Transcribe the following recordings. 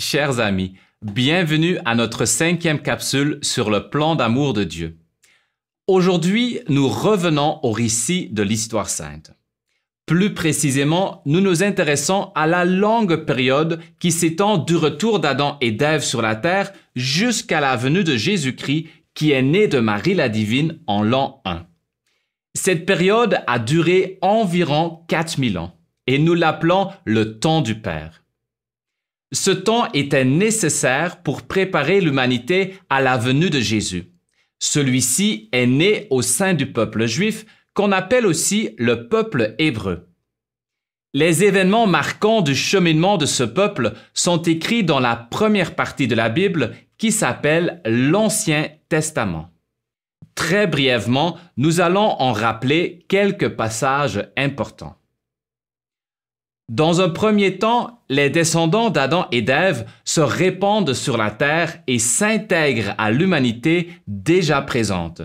chers amis, bienvenue à notre 5e capsule sur le plan d'amour de Dieu. Aujourd'hui, nous revenons au récit de l'Histoire sainte. Plus précisément, nous nous intéressons à la longue période qui s'étend du retour d'Adam et d'Ève sur la terre jusqu'à la venue de Jésus-Christ qui est né de Marie la Divine en l'an 1. Cette période a duré environ 4000 ans et nous l'appelons le temps du Père. Ce temps était nécessaire pour préparer l'humanité à la venue de Jésus. Celui-ci est né au sein du peuple juif qu'on appelle aussi le peuple hébreu. Les événements marquants du cheminement de ce peuple sont écrits dans la première partie de la Bible qui s'appelle l'Ancien Testament. Très brièvement, nous allons en rappeler quelques passages importants. Dans un premier temps, les descendants d'Adam et d'Ève se répandent sur la terre et s'intègrent à l'humanité déjà présente.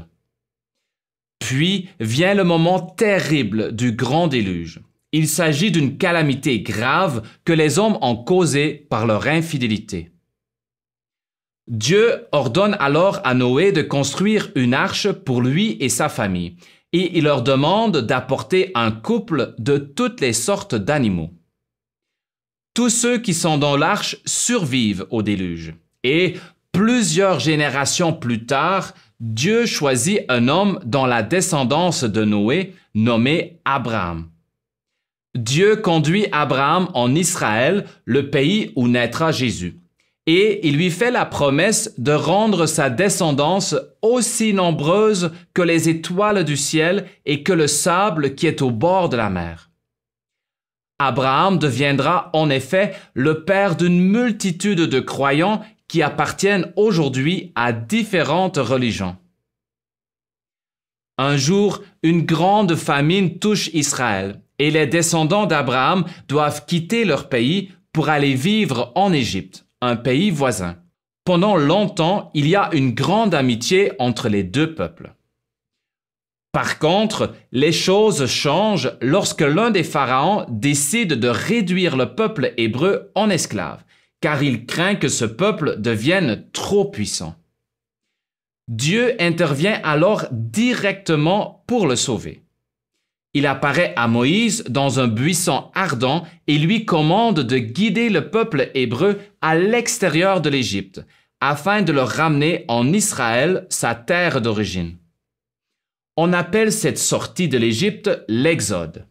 Puis vient le moment terrible du grand déluge. Il s'agit d'une calamité grave que les hommes ont causée par leur infidélité. Dieu ordonne alors à Noé de construire une arche pour lui et sa famille, et il leur demande d'apporter un couple de toutes les sortes d'animaux. Tous ceux qui sont dans l'arche survivent au déluge, et plusieurs générations plus tard, Dieu choisit un homme dans la descendance de Noé, nommé Abraham. Dieu conduit Abraham en Israël, le pays où naîtra Jésus. Et il lui fait la promesse de rendre sa descendance aussi nombreuse que les étoiles du ciel et que le sable qui est au bord de la mer. Abraham deviendra en effet le père d'une multitude de croyants qui appartiennent aujourd'hui à différentes religions. Un jour, une grande famine touche Israël et les descendants d'Abraham doivent quitter leur pays pour aller vivre en Égypte, un pays voisin. Pendant longtemps, il y a une grande amitié entre les deux peuples. Par contre, les choses changent lorsque l'un des pharaons décide de réduire le peuple hébreu en esclaves, car il craint que ce peuple devienne trop puissant. Dieu intervient alors directement pour le sauver. Il apparaît à Moïse dans un buisson ardent et lui commande de guider le peuple hébreu à l'extérieur de l'Égypte, afin de le ramener en Israël, sa terre d'origine. On appelle cette sortie de l'Égypte l'Exode.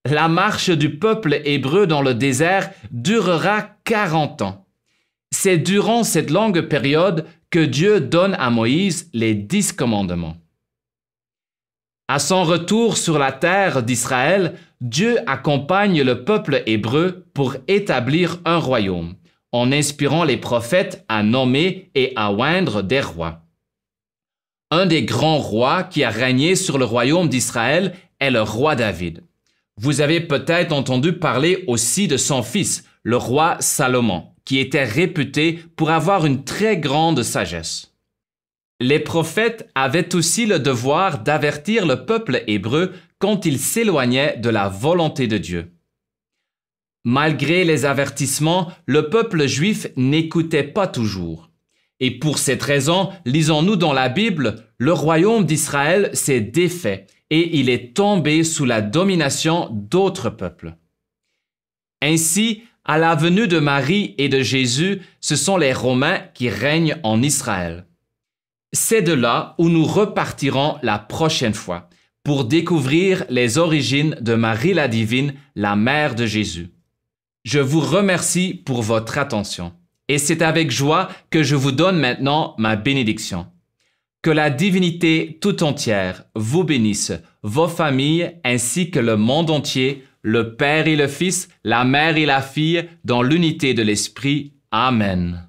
La marche du peuple hébreu dans le désert durera 40 ans. C'est durant cette longue période que Dieu donne à Moïse les 10 commandements. À son retour sur la terre d'Israël, Dieu accompagne le peuple hébreu pour établir un royaume, en inspirant les prophètes à nommer et à oindre des rois. Un des grands rois qui a régné sur le royaume d'Israël est le roi David. Vous avez peut-être entendu parler aussi de son fils, le roi Salomon, qui était réputé pour avoir une très grande sagesse. Les prophètes avaient aussi le devoir d'avertir le peuple hébreu quand il s'éloignait de la volonté de Dieu. Malgré les avertissements, le peuple juif n'écoutait pas toujours. Et pour cette raison, lisons-nous dans la Bible, le royaume d'Israël s'est défait et il est tombé sous la domination d'autres peuples. Ainsi, à la venue de Marie et de Jésus, ce sont les Romains qui règnent en Israël. C'est de là où nous repartirons la prochaine fois pour découvrir les origines de Marie la Divine, la mère de Jésus. Je vous remercie pour votre attention et c'est avec joie que je vous donne maintenant ma bénédiction. Que la divinité tout entière vous bénisse, vos familles ainsi que le monde entier, le Père et le Fils, la Mère et la Fille, dans l'unité de l'Esprit. Amen.